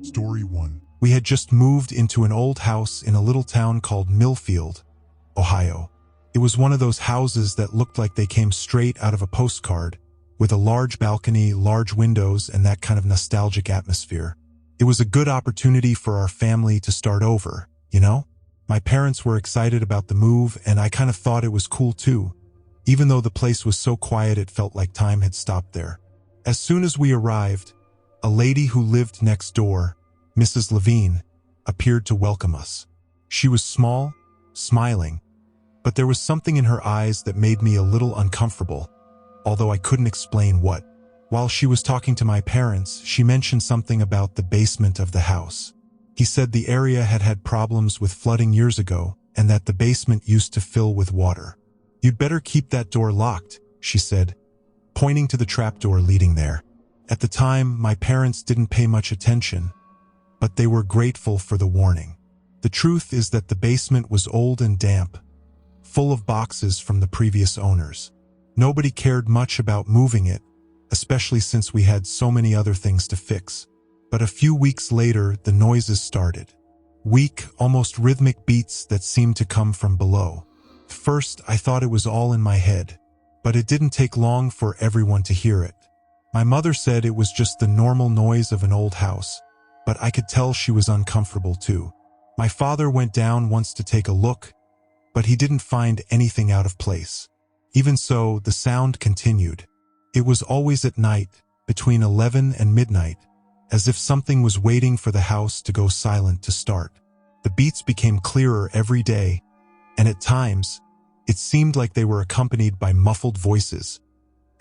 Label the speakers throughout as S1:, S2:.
S1: Story 1.
S2: We had just moved into an old house in a little town called Millfield, Ohio. It was one of those houses that looked like they came straight out of a postcard, with a large balcony, large windows, and that kind of nostalgic atmosphere. It was a good opportunity for our family to start over, you know? My parents were excited about the move, and I kind of thought it was cool too. Even though the place was so quiet, it felt like time had stopped there. As soon as we arrived, a lady who lived next door, Mrs. Levine, appeared to welcome us. She was small, smiling, but there was something in her eyes that made me a little uncomfortable, although I couldn't explain what. While she was talking to my parents, she mentioned something about the basement of the house. He said the area had had problems with flooding years ago and that the basement used to fill with water. "You'd better keep that door locked," she said, pointing to the trapdoor leading there. At the time, my parents didn't pay much attention, but they were grateful for the warning. The truth is that the basement was old and damp, full of boxes from the previous owners. Nobody cared much about moving it, especially since we had so many other things to fix. But a few weeks later, the noises started. Weak, almost rhythmic beats that seemed to come from below. First, I thought it was all in my head, but it didn't take long for everyone to hear it. My mother said it was just the normal noise of an old house, but I could tell she was uncomfortable too. My father went down once to take a look, but he didn't find anything out of place. Even so, the sound continued. It was always at night, between 11 and midnight, as if something was waiting for the house to go silent to start. The beats became clearer every day, and at times, it seemed like they were accompanied by muffled voices,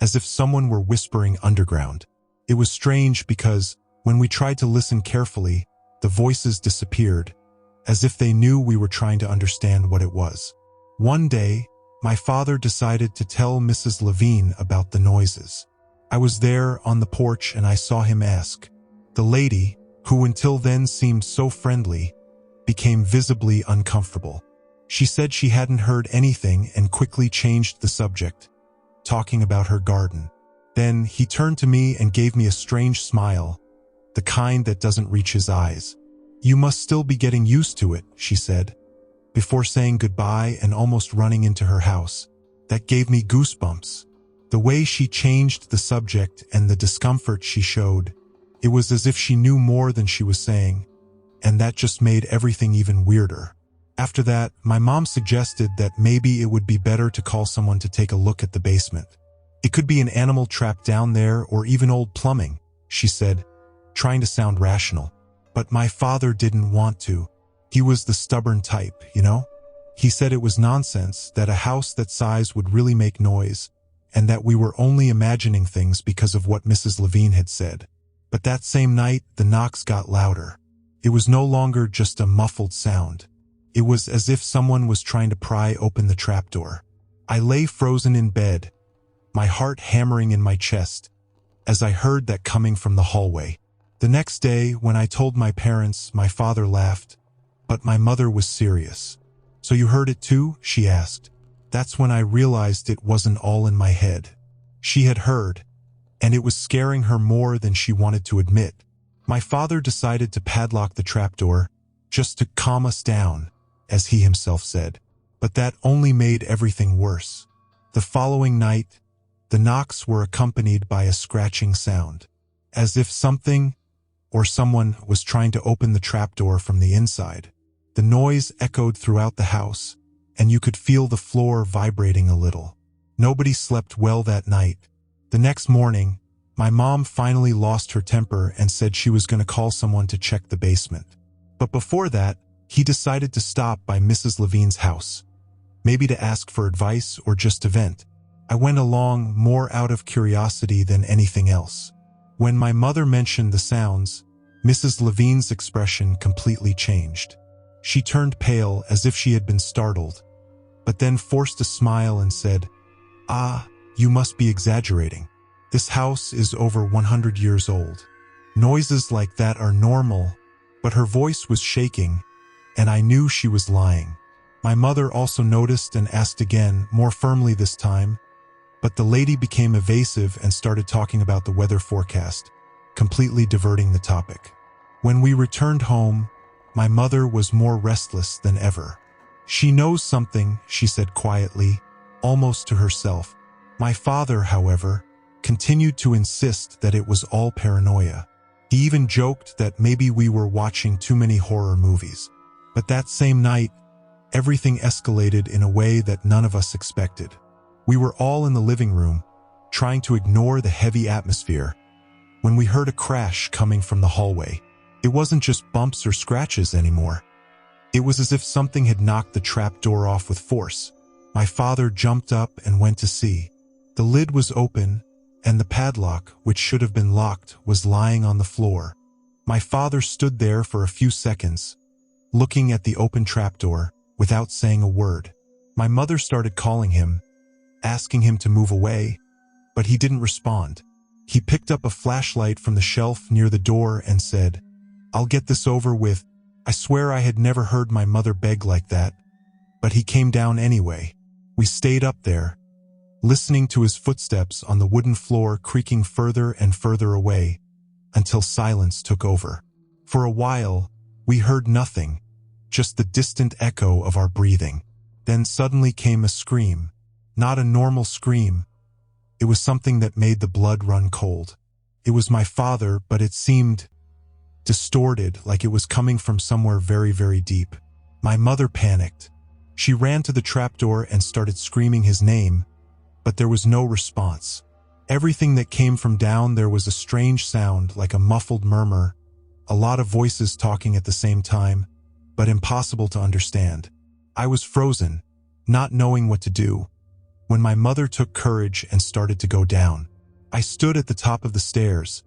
S2: as if someone were whispering underground. It was strange because, when we tried to listen carefully, the voices disappeared, as if they knew we were trying to understand what it was. One day, my father decided to tell Mrs. Levine about the noises. I was there on the porch and I saw him ask. The lady, who until then seemed so friendly, became visibly uncomfortable. She said she hadn't heard anything and quickly changed the subject, talking about her garden. Then he turned to me and gave me a strange smile, the kind that doesn't reach his eyes. "You must still be getting used to it," she said, before saying goodbye and almost running into her house. That gave me goosebumps. The way she changed the subject and the discomfort she showed, it was as if she knew more than she was saying, and that just made everything even weirder. After that, my mom suggested that maybe it would be better to call someone to take a look at the basement. "It could be an animal trapped down there or even old plumbing," she said, trying to sound rational. But my father didn't want to. He was the stubborn type, you know? He said it was nonsense, that a house that size would really make noise, and that we were only imagining things because of what Mrs. Levine had said. But that same night, the knocks got louder. It was no longer just a muffled sound. It was as if someone was trying to pry open the trapdoor. I lay frozen in bed, my heart hammering in my chest, as I heard that coming from the hallway. The next day, when I told my parents, my father laughed, but my mother was serious. "So you heard it too?" she asked. That's when I realized it wasn't all in my head. She had heard, and it was scaring her more than she wanted to admit. My father decided to padlock the trapdoor, just to calm us down, as he himself said. But that only made everything worse. The following night, the knocks were accompanied by a scratching sound, as if something or someone was trying to open the trapdoor from the inside. The noise echoed throughout the house, and you could feel the floor vibrating a little. Nobody slept well that night. The next morning, my mom finally lost her temper and said she was going to call someone to check the basement. But before that, he decided to stop by Mrs. Levine's house, maybe to ask for advice or just to vent. I went along more out of curiosity than anything else. When my mother mentioned the sounds, Mrs. Levine's expression completely changed. She turned pale as if she had been startled, but then forced a smile and said, "Ah, you must be exaggerating. This house is over 100 years old. Noises like that are normal," but her voice was shaking, and I knew she was lying. My mother also noticed and asked again, more firmly this time, but the lady became evasive and started talking about the weather forecast, completely diverting the topic. When we returned home, my mother was more restless than ever. "She knows something," she said quietly, almost to herself. My father, however, continued to insist that it was all paranoia. He even joked that maybe we were watching too many horror movies. But that same night, everything escalated in a way that none of us expected. We were all in the living room, trying to ignore the heavy atmosphere, when we heard a crash coming from the hallway. It wasn't just bumps or scratches anymore. It was as if something had knocked the trapdoor off with force. My father jumped up and went to see. The lid was open, and the padlock, which should have been locked, was lying on the floor. My father stood there for a few seconds, looking at the open trapdoor, without saying a word. My mother started calling him, asking him to move away, but he didn't respond. He picked up a flashlight from the shelf near the door and said, "I'll get this over with." I swear I had never heard my mother beg like that, but he came down anyway. We stayed up there, listening to his footsteps on the wooden floor creaking further and further away, until silence took over. For a while, we heard nothing, just the distant echo of our breathing. Then suddenly came a scream. Not a normal scream. It was something that made the blood run cold. It was my father, but it seemed distorted, like it was coming from somewhere very, very deep. My mother panicked. She ran to the trapdoor and started screaming his name, but there was no response. Everything that came from down there was a strange sound, like a muffled murmur, a lot of voices talking at the same time, but impossible to understand. I was frozen, not knowing what to do, when my mother took courage and started to go down. I stood at the top of the stairs,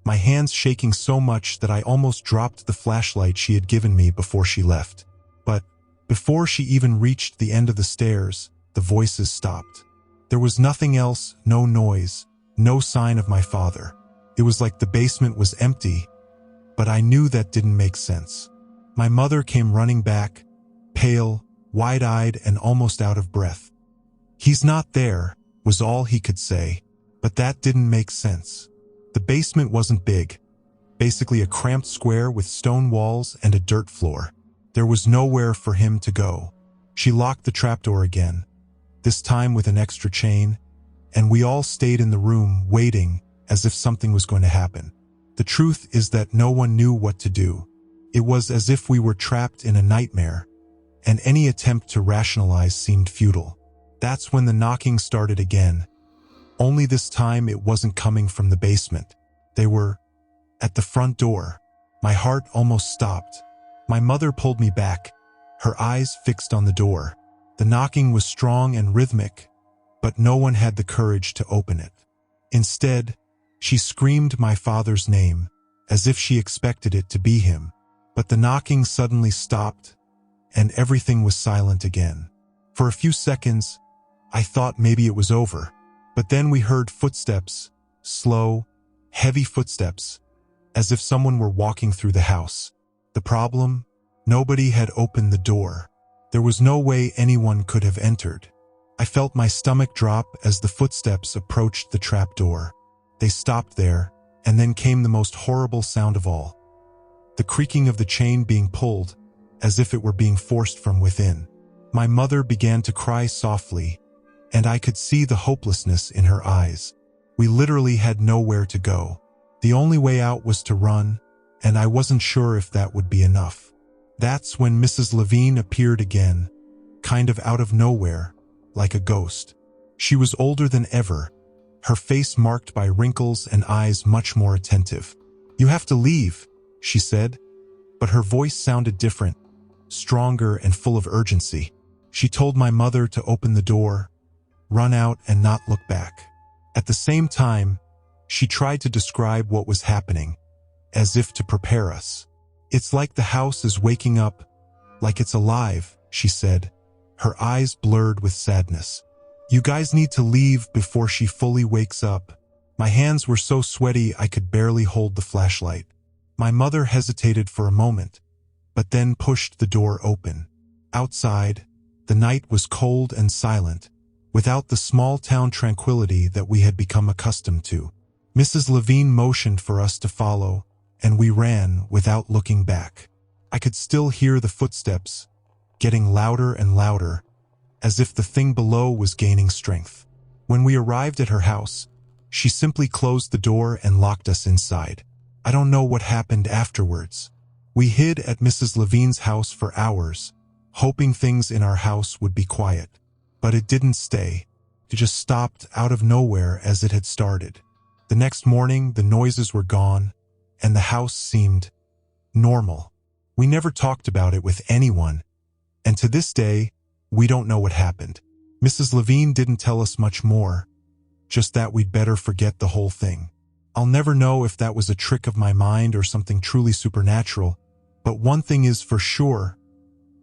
S2: my hands shaking so much that I almost dropped the flashlight she had given me before she left. But before she even reached the end of the stairs, the voices stopped. There was nothing else, no noise, no sign of my father. It was like the basement was empty, but I knew that didn't make sense. My mother came running back, pale, wide-eyed, and almost out of breath. "He's not there," was all he could say, but that didn't make sense. The basement wasn't big, basically a cramped square with stone walls and a dirt floor. There was nowhere for him to go. She locked the trapdoor again, this time with an extra chain, and we all stayed in the room waiting as if something was going to happen. The truth is that no one knew what to do. It was as if we were trapped in a nightmare, and any attempt to rationalize seemed futile. That's when the knocking started again. Only this time it wasn't coming from the basement. They were at the front door. My heart almost stopped. My mother pulled me back, her eyes fixed on the door. The knocking was strong and rhythmic, but no one had the courage to open it. Instead, she screamed my father's name, as if she expected it to be him. But the knocking suddenly stopped, and everything was silent again. For a few seconds, I thought maybe it was over. But then we heard footsteps, slow, heavy footsteps, as if someone were walking through the house. The problem? Nobody had opened the door. There was no way anyone could have entered. I felt my stomach drop as the footsteps approached the trapdoor. They stopped there, and then came the most horrible sound of all. The creaking of the chain being pulled, as if it were being forced from within. My mother began to cry softly, and I could see the hopelessness in her eyes. We literally had nowhere to go. The only way out was to run, and I wasn't sure if that would be enough. That's when Mrs. Levine appeared again, kind of out of nowhere, like a ghost. She was older than ever, her face marked by wrinkles and eyes much more attentive. "You have to leave," she said, but her voice sounded different, stronger and full of urgency. She told my mother to open the door, run out, and not look back. At the same time, she tried to describe what was happening, as if to prepare us. "It's like the house is waking up, like it's alive," she said, her eyes blurred with sadness. "You guys need to leave before she fully wakes up." My hands were so sweaty I could barely hold the flashlight. My mother hesitated for a moment, but then pushed the door open. Outside, the night was cold and silent, without the small-town tranquility that we had become accustomed to. Mrs. Levine motioned for us to follow, and we ran without looking back. I could still hear the footsteps, getting louder and louder, as if the thing below was gaining strength. When we arrived at her house, she simply closed the door and locked us inside. I don't know what happened afterwards. We hid at Mrs. Levine's house for hours, hoping things in our house would be quiet. But it didn't stay. It just stopped out of nowhere as it had started. The next morning, the noises were gone, and the house seemed normal. We never talked about it with anyone, and to this day, we don't know what happened. Mrs. Levine didn't tell us much more, just that we'd better forget the whole thing. I'll never know if that was a trick of my mind or something truly supernatural, but one thing is for sure,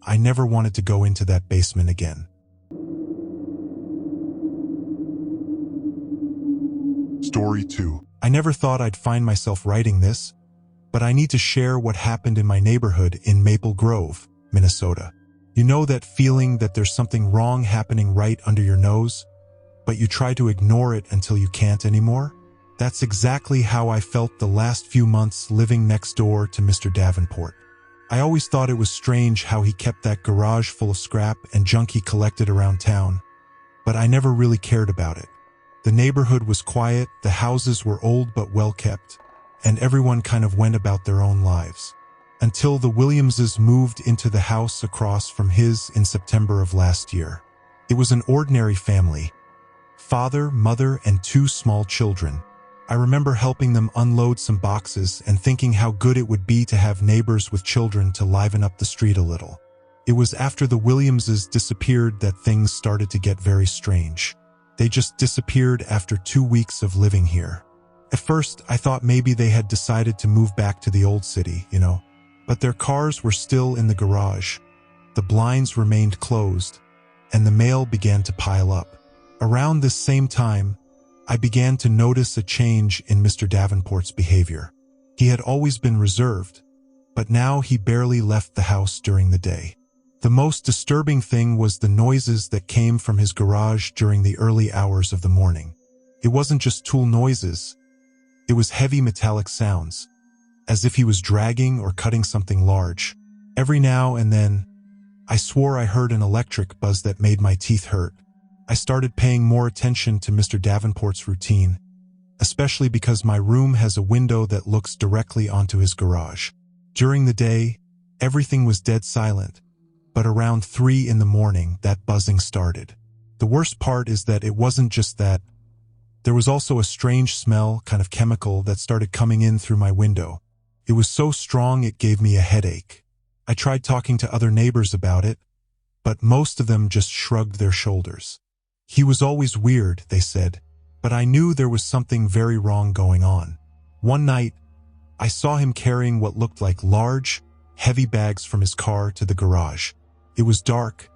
S2: I never wanted to go into that basement again. Story 2. I never thought I'd find myself writing this, but I need to share what happened in my neighborhood in Maple Grove, Minnesota. You know that feeling that there's something wrong happening right under your nose, but you try to ignore it until you can't anymore? That's exactly how I felt the last few months living next door to Mr. Davenport. I always thought it was strange how he kept that garage full of scrap and junk he collected around town, but I never really cared about it. The neighborhood was quiet, the houses were old but well kept, and everyone kind of went about their own lives. Until the Williamses moved into the house across from his in September of last year. It was an ordinary family. Father, mother, and 2 small children. I remember helping them unload some boxes and thinking how good it would be to have neighbors with children to liven up the street a little. It was after the Williamses disappeared that things started to get very strange. They just disappeared after 2 weeks of living here. At first, I thought maybe they had decided to move back to the old city, but their cars were still in the garage. The blinds remained closed, and the mail began to pile up. Around this same time, I began to notice a change in Mr. Davenport's behavior. He had always been reserved, but now he barely left the house during the day. The most disturbing thing was the noises that came from his garage during the early hours of the morning. It wasn't just tool noises. It was heavy metallic sounds, as if he was dragging or cutting something large. Every now and then, I swore I heard an electric buzz that made my teeth hurt. I started paying more attention to Mr. Davenport's routine, especially because my room has a window that looks directly onto his garage. During the day, everything was dead silent, but around 3 in the morning, that buzzing started. The worst part is that it wasn't just that. There was also a strange smell, kind of chemical, that started coming in through my window. It was so strong it gave me a headache. I tried talking to other neighbors about it, but most of them just shrugged their shoulders. He was always weird, they said, but I knew there was something very wrong going on. One night, I saw him carrying what looked like large, heavy bags from his car to the garage. It was dark,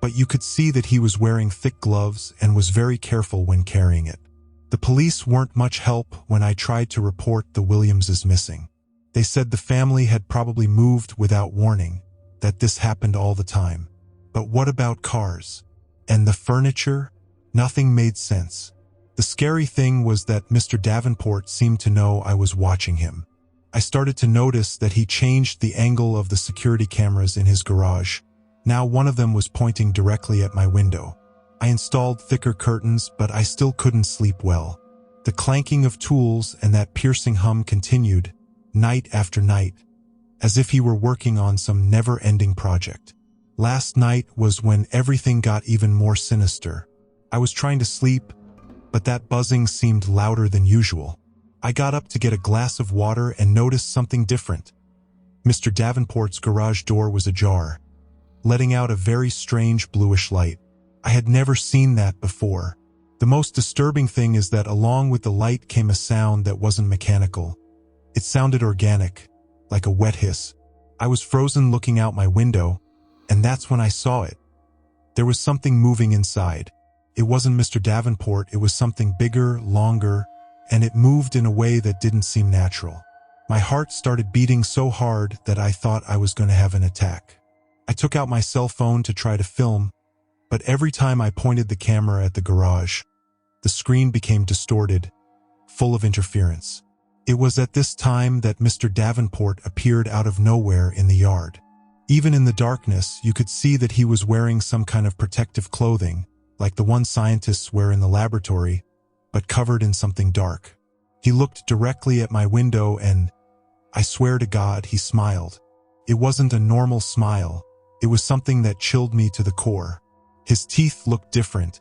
S2: but you could see that he was wearing thick gloves and was very careful when carrying it. The police weren't much help when I tried to report the Williamses missing. They said the family had probably moved without warning, that this happened all the time. But what about cars? And the furniture? Nothing made sense. The scary thing was that Mr. Davenport seemed to know I was watching him. I started to notice that he changed the angle of the security cameras in his garage. Now one of them was pointing directly at my window. I installed thicker curtains, but I still couldn't sleep well. The clanking of tools and that piercing hum continued, night after night, as if he were working on some never-ending project. Last night was when everything got even more sinister. I was trying to sleep, but that buzzing seemed louder than usual. I got up to get a glass of water and noticed something different. Mr. Davenport's garage door was ajar, letting out a very strange bluish light. I had never seen that before. The most disturbing thing is that along with the light came a sound that wasn't mechanical. It sounded organic, like a wet hiss. I was frozen looking out my window, and that's when I saw it. There was something moving inside. It wasn't Mr. Davenport, it was something bigger, longer, and it moved in a way that didn't seem natural. My heart started beating so hard that I thought I was going to have an attack. I took out my cell phone to try to film, but every time I pointed the camera at the garage, the screen became distorted, full of interference. It was at this time that Mr. Davenport appeared out of nowhere in the yard. Even in the darkness, you could see that he was wearing some kind of protective clothing, like the one scientists wear in the laboratory, but covered in something dark. He looked directly at my window and, I swear to God, he smiled. It wasn't a normal smile. It was something that chilled me to the core. His teeth looked different,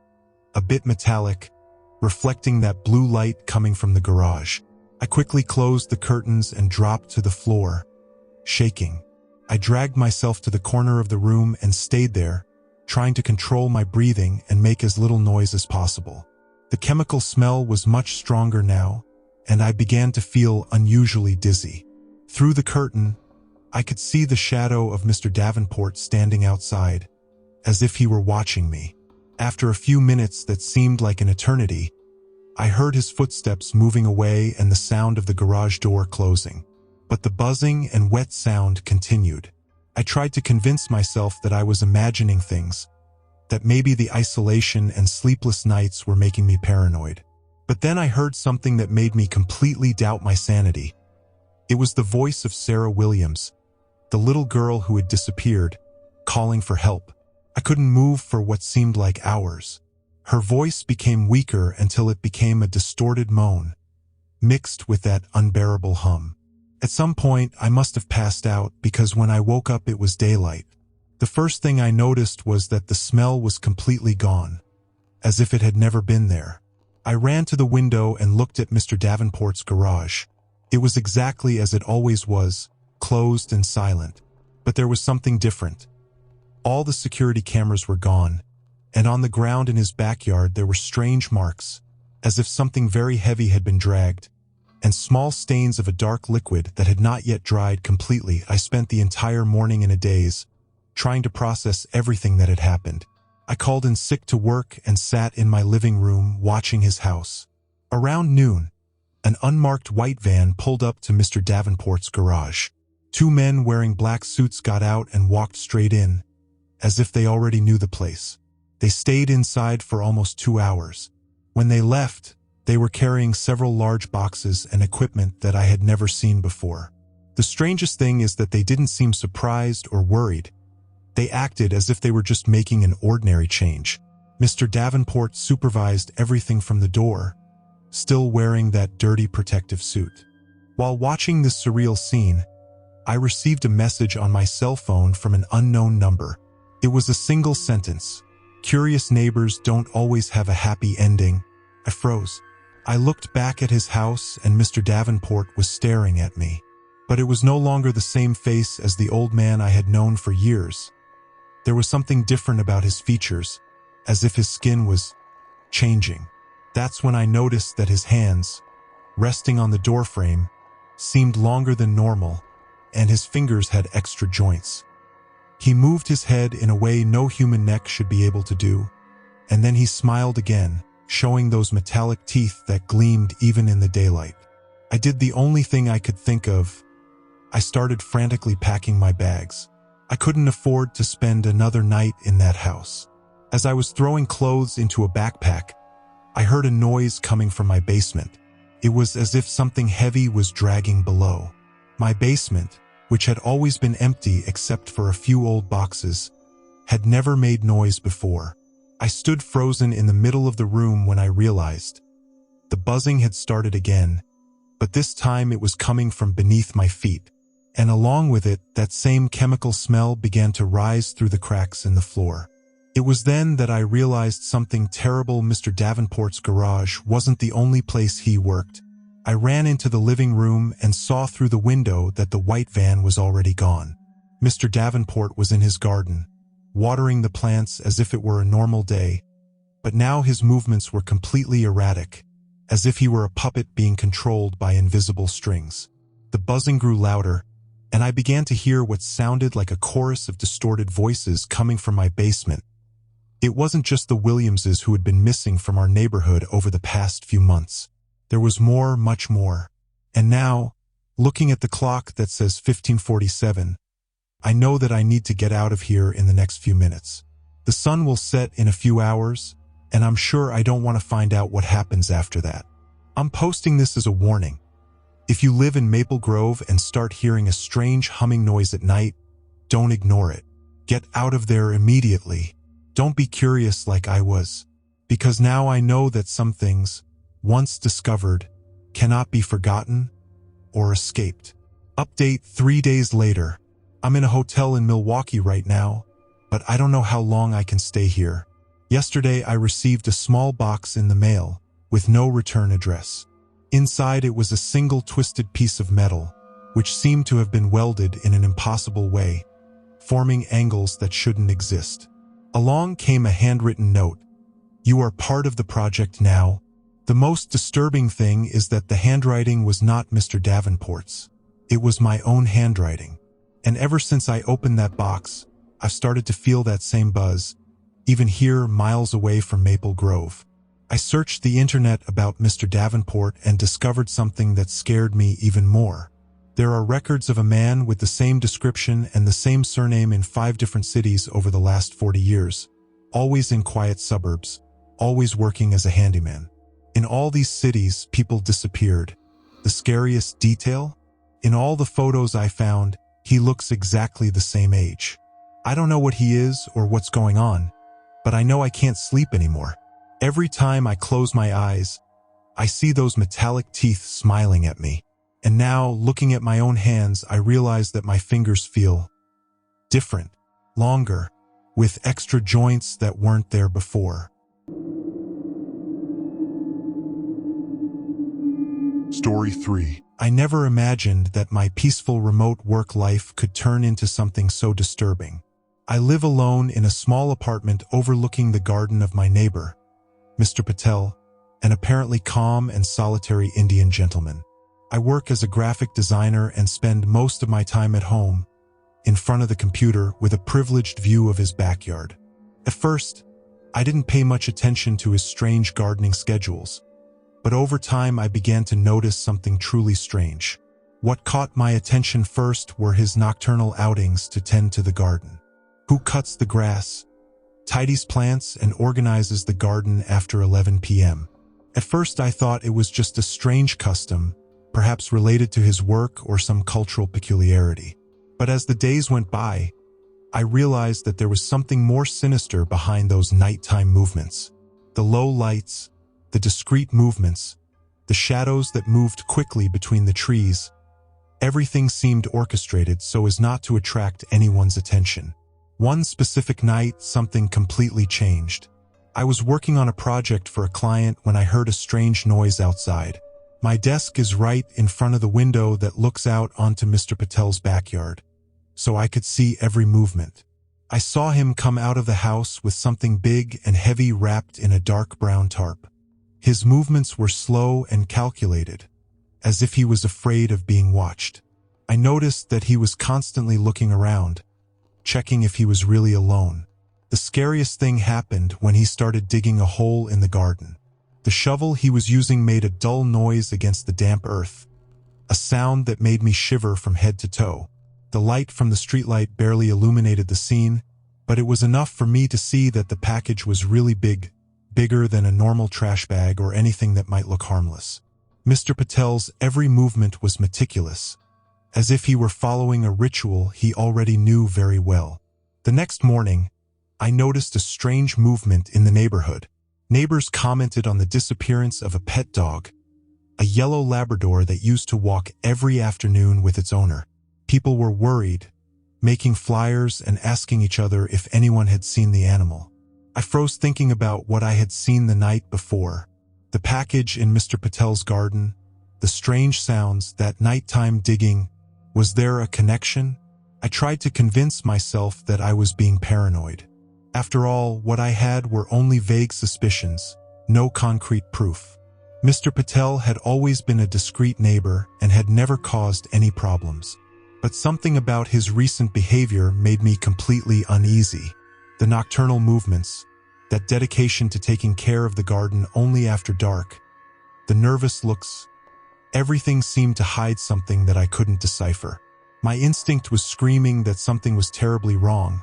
S2: a bit metallic, reflecting that blue light coming from the garage. I quickly closed the curtains and dropped to the floor, shaking. I dragged myself to the corner of the room and stayed there, trying to control my breathing and make as little noise as possible. The chemical smell was much stronger now, and I began to feel unusually dizzy. Through the curtain, I could see the shadow of Mr. Davenport standing outside, as if he were watching me. After a few minutes that seemed like an eternity, I heard his footsteps moving away and the sound of the garage door closing. But the buzzing and wet sound continued. I tried to convince myself that I was imagining things, that maybe the isolation and sleepless nights were making me paranoid. But then I heard something that made me completely doubt my sanity. It was the voice of Sarah Williams, the little girl who had disappeared, calling for help. I couldn't move for what seemed like hours. Her voice became weaker until it became a distorted moan, mixed with that unbearable hum. At some point, I must have passed out because when I woke up it was daylight. The first thing I noticed was that the smell was completely gone, as if it had never been there. I ran to the window and looked at Mr. Davenport's garage. It was exactly as it always was, closed and silent. But there was something different. All the security cameras were gone, and on the ground in his backyard there were strange marks, as if something very heavy had been dragged, and small stains of a dark liquid that had not yet dried completely. I spent the entire morning in a daze, trying to process everything that had happened. I called in sick to work and sat in my living room watching his house. Around noon, an unmarked white van pulled up to Mr. Davenport's garage. Two men wearing black suits got out and walked straight in, as if they already knew the place. They stayed inside for almost 2 hours. When they left, they were carrying several large boxes and equipment that I had never seen before. The strangest thing is that they didn't seem surprised or worried. They acted as if they were just making an ordinary change. Mr. Davenport supervised everything from the door, still wearing that dirty protective suit. While watching this surreal scene, I received a message on my cell phone from an unknown number. It was a single sentence. Curious neighbors don't always have a happy ending. I froze. I looked back at his house and Mr. Davenport was staring at me. But it was no longer the same face as the old man I had known for years. There was something different about his features, as if his skin was changing. That's when I noticed that his hands, resting on the doorframe, seemed longer than normal, and his fingers had extra joints. He moved his head in a way no human neck should be able to do, and then he smiled again, showing those metallic teeth that gleamed even in the daylight. I did the only thing I could think of. I started frantically packing my bags. I couldn't afford to spend another night in that house. As I was throwing clothes into a backpack, I heard a noise coming from my basement. It was as if something heavy was dragging below. My basement, which had always been empty except for a few old boxes, had never made noise before. I stood frozen in the middle of the room when I realized. The buzzing had started again, but this time it was coming from beneath my feet, and along with it, that same chemical smell began to rise through the cracks in the floor. It was then that I realized something terrible. Mr. Davenport's garage wasn't the only place he worked. I ran into the living room and saw through the window that the white van was already gone. Mr. Davenport was in his garden, watering the plants as if it were a normal day, but now his movements were completely erratic, as if he were a puppet being controlled by invisible strings. The buzzing grew louder, and I began to hear what sounded like a chorus of distorted voices coming from my basement. It wasn't just the Williamses who had been missing from our neighborhood over the past few months. There was more, much more. And now, looking at the clock that says 15:47, I know that I need to get out of here in the next few minutes. The sun will set in a few hours, and I'm sure I don't want to find out what happens after that. I'm posting this as a warning. If you live in Maple Grove and start hearing a strange humming noise at night, don't ignore it. Get out of there immediately. Don't be curious like I was, because now I know that some things, once discovered, cannot be forgotten or escaped. Update 3 days later. I'm in a hotel in Milwaukee right now, but I don't know how long I can stay here. Yesterday I received a small box in the mail with no return address. Inside it was a single twisted piece of metal, which seemed to have been welded in an impossible way, forming angles that shouldn't exist. Along came a handwritten note. You are part of the project now. The most disturbing thing is that the handwriting was not Mr. Davenport's. It was my own handwriting. And ever since I opened that box, I've started to feel that same buzz, even here miles away from Maple Grove. I searched the internet about Mr. Davenport and discovered something that scared me even more. There are records of a man with the same description and the same surname in 5 different cities over the last 40 years, always in quiet suburbs, always working as a handyman. In all these cities, people disappeared. The scariest detail? In all the photos I found, he looks exactly the same age. I don't know what he is or what's going on, but I know I can't sleep anymore. Every time I close my eyes, I see those metallic teeth smiling at me. And now, looking at my own hands, I realize that my fingers feel different, longer, with extra joints that weren't there before. Story 3. I never imagined that my peaceful remote work life could turn into something so disturbing. I live alone in a small apartment overlooking the garden of my neighbor, Mr. Patel, an apparently calm and solitary Indian gentleman. I work as a graphic designer and spend most of my time at home, in front of the computer with a privileged view of his backyard. At first, I didn't pay much attention to his strange gardening schedules, but over time I began to notice something truly strange. What caught my attention first were his nocturnal outings to tend to the garden. Who cuts the grass, tidies plants, and organizes the garden after 11 p.m.? At first I thought it was just a strange custom, perhaps related to his work or some cultural peculiarity. But as the days went by, I realized that there was something more sinister behind those nighttime movements. The low lights, the discreet movements, the shadows that moved quickly between the trees. Everything seemed orchestrated so as not to attract anyone's attention. One specific night, something completely changed. I was working on a project for a client when I heard a strange noise outside. My desk is right in front of the window that looks out onto Mr. Patel's backyard, so I could see every movement. I saw him come out of the house with something big and heavy wrapped in a dark brown tarp. His movements were slow and calculated, as if he was afraid of being watched. I noticed that he was constantly looking around, checking if he was really alone. The scariest thing happened when he started digging a hole in the garden. The shovel he was using made a dull noise against the damp earth, a sound that made me shiver from head to toe. The light from the streetlight barely illuminated the scene, but it was enough for me to see that the package was really big, bigger than a normal trash bag or anything that might look harmless. Mr. Patel's every movement was meticulous, as if he were following a ritual he already knew very well. The next morning, I noticed a strange movement in the neighborhood. Neighbors commented on the disappearance of a pet dog, a yellow Labrador that used to walk every afternoon with its owner. People were worried, making flyers and asking each other if anyone had seen the animal. I froze thinking about what I had seen the night before. The package in Mr. Patel's garden, the strange sounds, that nighttime digging. Was there a connection? I tried to convince myself that I was being paranoid. After all, what I had were only vague suspicions, no concrete proof. Mr. Patel had always been a discreet neighbor and had never caused any problems. But something about his recent behavior made me completely uneasy. The nocturnal movements, that dedication to taking care of the garden only after dark, the nervous looks, everything seemed to hide something that I couldn't decipher. My instinct was screaming that something was terribly wrong,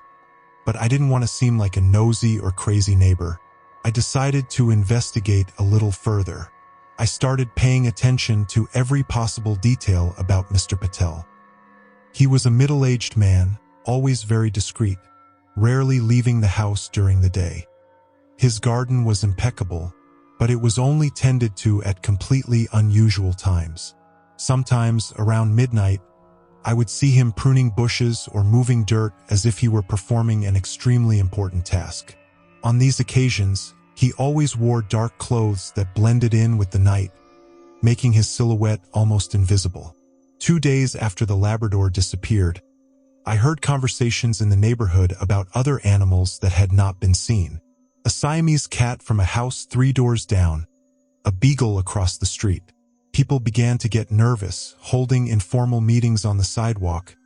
S2: but I didn't want to seem like a nosy or crazy neighbor. I decided to investigate a little further. I started paying attention to every possible detail about Mr. Patel. He was a middle-aged man, always very discreet, rarely leaving the house during the day. His garden was impeccable, but it was only tended to at completely unusual times. Sometimes, around midnight, I would see him pruning bushes or moving dirt as if he were performing an extremely important task. On these occasions, he always wore dark clothes that blended in with the night, making his silhouette almost invisible. 2 days after the Labrador disappeared, I heard conversations in the neighborhood about other animals that had not been seen. A Siamese cat from a house 3 doors down, a beagle across the street. People began to get nervous, holding informal meetings on the sidewalk,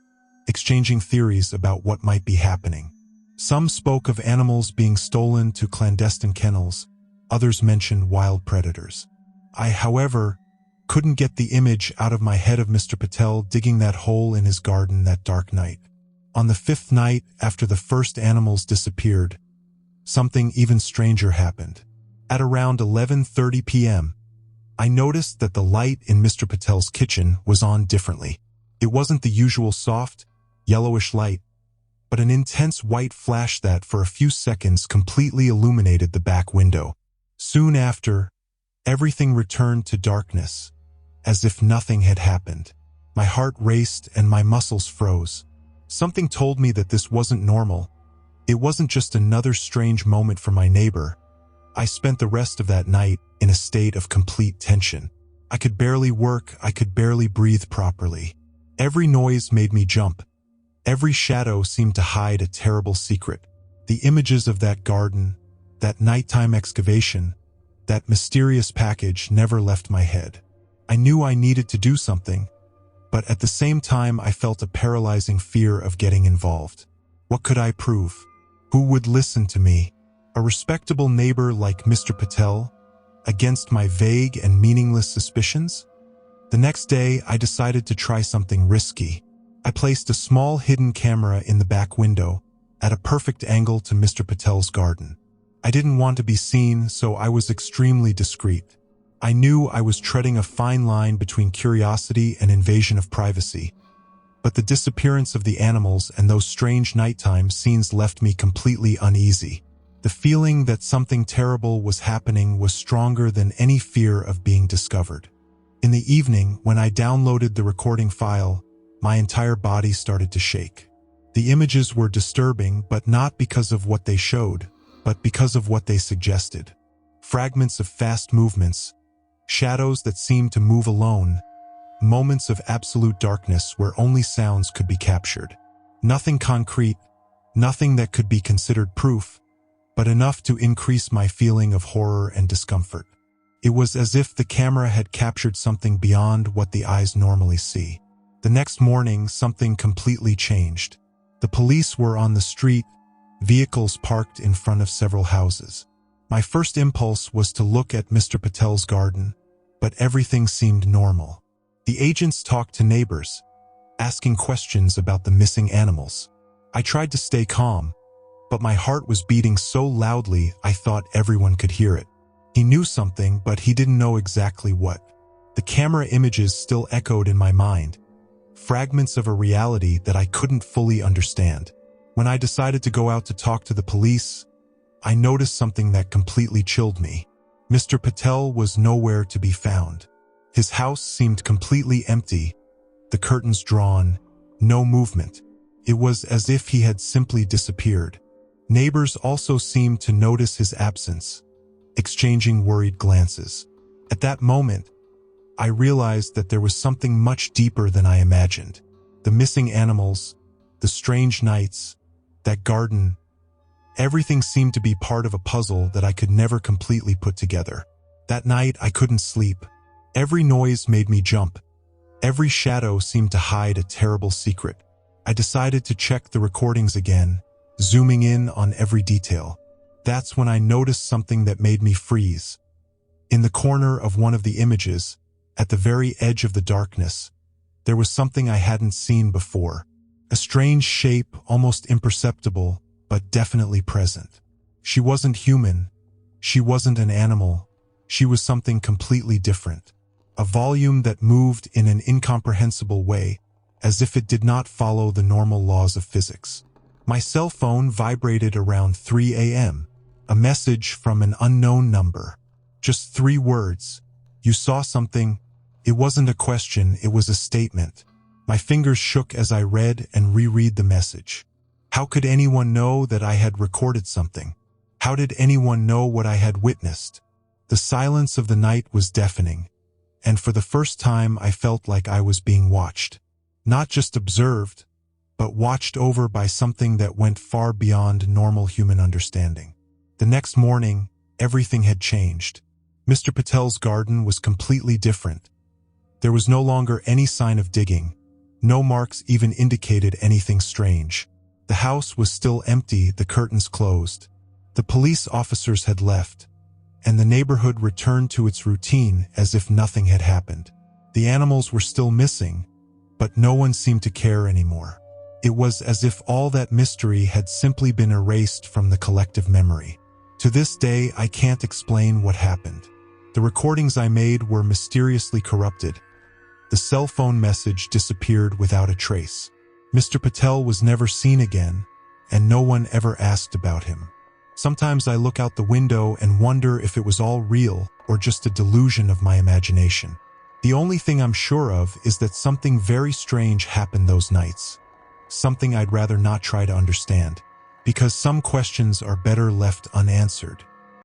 S2: exchanging theories about what might be happening. Some spoke of animals being stolen to clandestine kennels, others mentioned wild predators. I, however, couldn't get the image out of my head of Mr. Patel digging that hole in his garden that dark night. On the 5th night after the first animals disappeared, something even stranger happened. At around 11:30 p.m., I noticed that the light in Mr. Patel's kitchen was on differently. It wasn't the usual soft, yellowish light, but an intense white flash that for a few seconds completely illuminated the back window. Soon after, everything returned to darkness, as if nothing had happened. My heart raced and my muscles froze. Something told me that this wasn't normal. It wasn't just another strange moment for my neighbor. I spent the rest of that night in a state of complete tension. I could barely work, I could barely breathe properly. Every noise made me jump. Every shadow seemed to hide a terrible secret. The images of that garden, that nighttime excavation, that mysterious package never left my head. I knew I needed to do something, but at the same time I felt a paralyzing fear of getting involved. What could I prove? Who would listen to me? A respectable neighbor like Mr. Patel, against my vague and meaningless suspicions? The next day, I decided to try something risky. I placed a small hidden camera in the back window, at a perfect angle to Mr. Patel's garden. I didn't want to be seen, so I was extremely discreet. I knew I was treading a fine line between curiosity and invasion of privacy. But the disappearance of the animals and those strange nighttime scenes left me completely uneasy. The feeling that something terrible was happening was stronger than any fear of being discovered. In the evening, when I downloaded the recording file, my entire body started to shake. The images were disturbing, but not because of what they showed, but because of what they suggested. Fragments of fast movements, shadows that seemed to move alone, moments of absolute darkness where only sounds could be captured. Nothing concrete, nothing that could be considered proof, but enough to increase my feeling of horror and discomfort. It was as if the camera had captured something beyond what the eyes normally see. The next morning, something completely changed. The police were on the street, vehicles parked in front of several houses. My first impulse was to look at Mr. Patel's garden, but everything seemed normal. The agents talked to neighbors, asking questions about the missing animals. I tried to stay calm, but my heart was beating so loudly I thought everyone could hear it. He knew something, but he didn't know exactly what. The camera images still echoed in my mind, fragments of a reality that I couldn't fully understand. When I decided to go out to talk to the police, I noticed something that completely chilled me. Mr. Patel was nowhere to be found. His house seemed completely empty, the curtains drawn, no movement. It was as if he had simply disappeared. Neighbors also seemed to notice his absence, exchanging worried glances. At that moment, I realized that there was something much deeper than I imagined. The missing animals, the strange nights, that garden, everything seemed to be part of a puzzle that I could never completely put together. That night, I couldn't sleep. Every noise made me jump. Every shadow seemed to hide a terrible secret. I decided to check the recordings again, zooming in on every detail. That's when I noticed something that made me freeze. In the corner of one of the images, at the very edge of the darkness, there was something I hadn't seen before. A strange shape, almost imperceptible, but definitely present. She wasn't human. She wasn't an animal. She was something completely different. A volume that moved in an incomprehensible way, as if it did not follow the normal laws of physics. My cell phone vibrated around 3 a.m. A message from an unknown number. Just 3 words. "You saw something?" It wasn't a question, it was a statement. My fingers shook as I read and reread the message. How could anyone know that I had recorded something? How did anyone know what I had witnessed? The silence of the night was deafening, and for the first time I felt like I was being watched. Not just observed, but watched over by something that went far beyond normal human understanding. The next morning, everything had changed. Mr. Patel's garden was completely different. There was no longer any sign of digging. No marks even indicated anything strange. The house was still empty, the curtains closed. The police officers had left, and the neighborhood returned to its routine as if nothing had happened. The animals were still missing, but no one seemed to care anymore. It was as if all that mystery had simply been erased from the collective memory. To this day, I can't explain what happened. The recordings I made were mysteriously corrupted. The cell phone message disappeared without a trace. Mr. Patel was never seen again, and no one ever asked about him. Sometimes I look out the window and wonder if it was all real or just a delusion of my imagination. The only thing I'm sure of is that something very strange happened those nights. Something I'd rather not try to understand, because some questions are better left unanswered.